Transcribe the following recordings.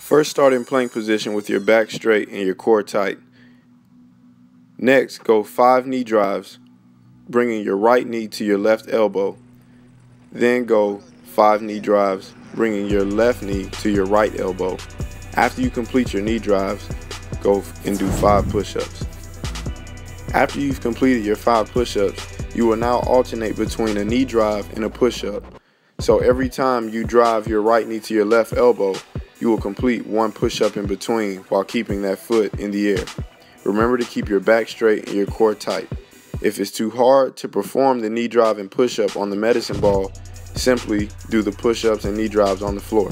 First, start in plank position with your back straight and your core tight. Next, go 5 knee drives, bringing your right knee to your left elbow. Then go 5 knee drives, bringing your left knee to your right elbow. After you complete your knee drives, go and do 5 push-ups. After you've completed your 5 push-ups, you will now alternate between a knee drive and a push-up. So every time you drive your right knee to your left elbow, you will complete 1 push-up in between while keeping that foot in the air. Remember to keep your back straight and your core tight. If it's too hard to perform the knee drive and push-up on the medicine ball, simply do the push-ups and knee drives on the floor.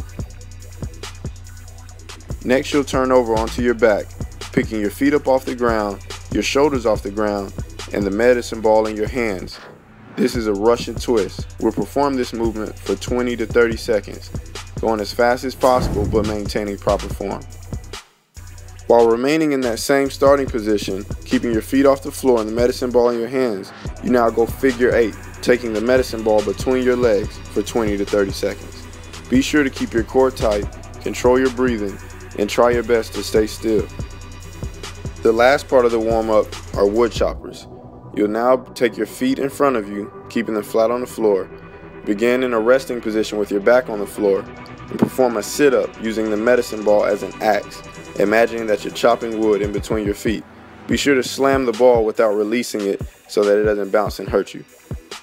Next, you'll turn over onto your back, picking your feet up off the ground, your shoulders off the ground, and the medicine ball in your hands. This is a Russian twist. We'll perform this movement for 20 to 30 seconds, going as fast as possible but maintaining proper form. While remaining in that same starting position, keeping your feet off the floor and the medicine ball in your hands, you now go figure 8, taking the medicine ball between your legs for 20 to 30 seconds. Be sure to keep your core tight, control your breathing, and try your best to stay still. The last part of the warm-up are wood choppers. You'll now take your feet in front of you, keeping them flat on the floor. Begin in a resting position with your back on the floor and perform a sit-up using the medicine ball as an axe, imagining that you're chopping wood in between your feet. Be sure to slam the ball without releasing it so that it doesn't bounce and hurt you.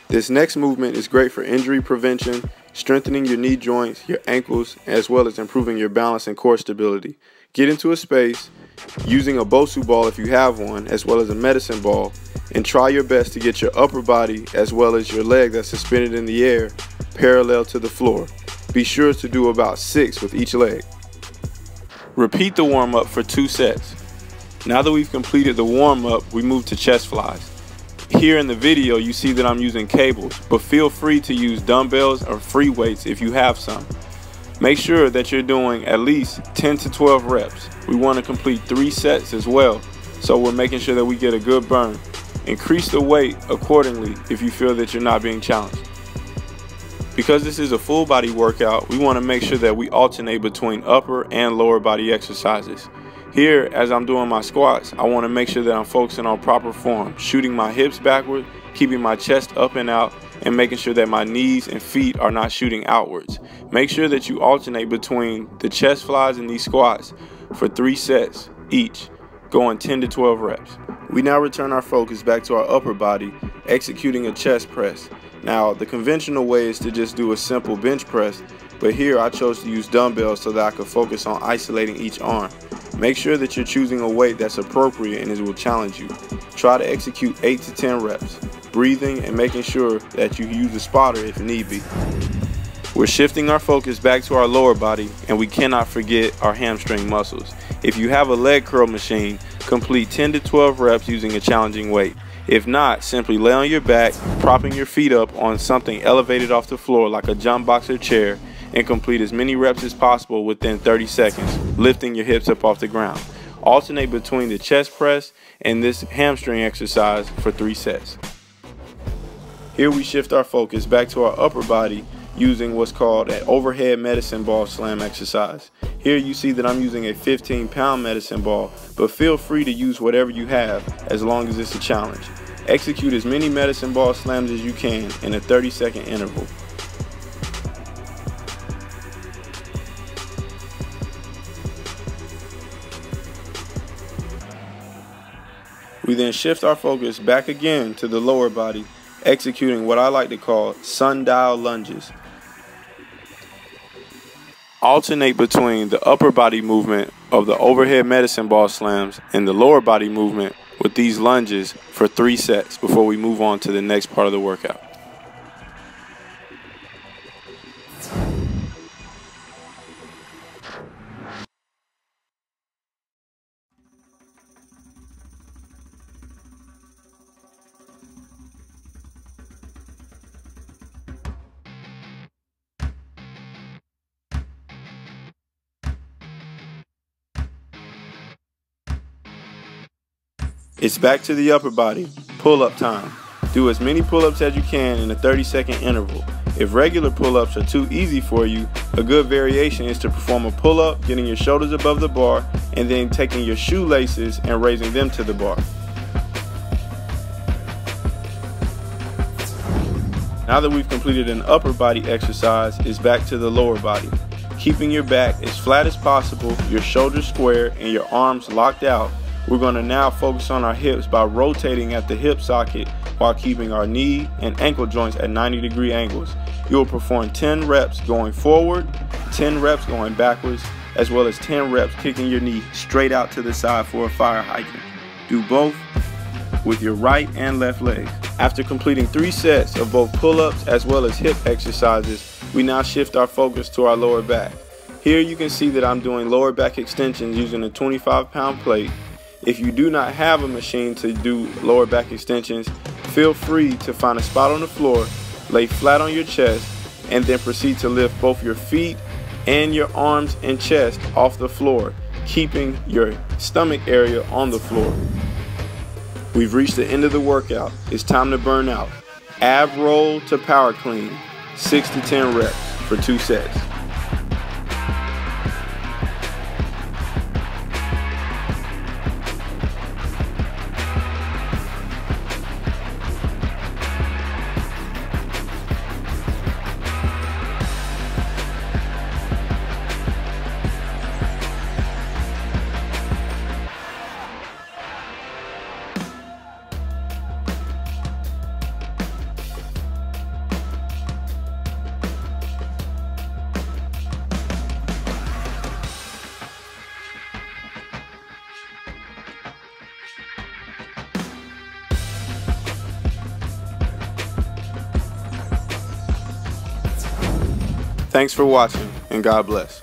This next movement is great for injury prevention, strengthening your knee joints, your ankles, as well as improving your balance and core stability. Get into a space, using a Bosu ball if you have one, as well as a medicine ball, and try your best to get your upper body as well as your leg that's suspended in the air parallel to the floor. Be sure to do about 6 with each leg. Repeat the warm-up for 2 sets. Now that we've completed the warm-up, we move to chest flies. Here in the video you see that I'm using cables, but feel free to use dumbbells or free weights if you have some. Make sure that you're doing at least 10 to 12 reps. We want to complete 3 sets as well, so we're making sure that we get a good burn. Increase the weight accordingly if you feel that you're not being challenged. Because this is a full body workout, we want to make sure that we alternate between upper and lower body exercises. Here, as I'm doing my squats, I want to make sure that I'm focusing on proper form, shooting my hips backward, keeping my chest up and out, and making sure that my knees and feet are not shooting outwards. Make sure that you alternate between the chest flies and these squats for 3 sets each, going 10 to 12 reps. We now return our focus back to our upper body, executing a chest press. Now, the conventional way is to just do a simple bench press, but here I chose to use dumbbells so that I could focus on isolating each arm. Make sure that you're choosing a weight that's appropriate and it will challenge you. Try to execute 8 to 10 reps, breathing and making sure that you use a spotter if need be. We're shifting our focus back to our lower body, and we cannot forget our hamstring muscles. If you have a leg curl machine, complete 10 to 12 reps using a challenging weight. If not, simply lay on your back, propping your feet up on something elevated off the floor like a jump box or chair, and complete as many reps as possible within 30 seconds, lifting your hips up off the ground. Alternate between the chest press and this hamstring exercise for 3 sets. Here we shift our focus back to our upper body using what's called an overhead medicine ball slam exercise. Here you see that I'm using a 15-pound medicine ball, but feel free to use whatever you have as long as it's a challenge. Execute as many medicine ball slams as you can in a 30-second interval. We then shift our focus back again to the lower body, executing what I like to call sundial lunges. Alternate between the upper body movement of the overhead medicine ball slams and the lower body movement with these lunges for 3 sets before we move on to the next part of the workout. It's back to the upper body, pull-up time. Do as many pull-ups as you can in a 30-second interval. If regular pull-ups are too easy for you, a good variation is to perform a pull-up, getting your shoulders above the bar, and then taking your shoelaces and raising them to the bar. Now that we've completed an upper body exercise, it's back to the lower body. Keeping your back as flat as possible, your shoulders square, and your arms locked out, we're going to now focus on our hips by rotating at the hip socket while keeping our knee and ankle joints at 90-degree angles. You'll perform 10 reps going forward, 10 reps going backwards, as well as 10 reps kicking your knee straight out to the side for a fire hiking. Do both with your right and left legs. After completing 3 sets of both pull-ups as well as hip exercises, we now shift our focus to our lower back. Here you can see that I'm doing lower back extensions using a 25-pound plate. If you do not have a machine to do lower back extensions, feel free to find a spot on the floor, lay flat on your chest, and then proceed to lift both your feet and your arms and chest off the floor, keeping your stomach area on the floor. We've reached the end of the workout. It's time to burn out. Ab roll to power clean, 6 to 10 reps for 2 sets. Thanks for watching, and God bless.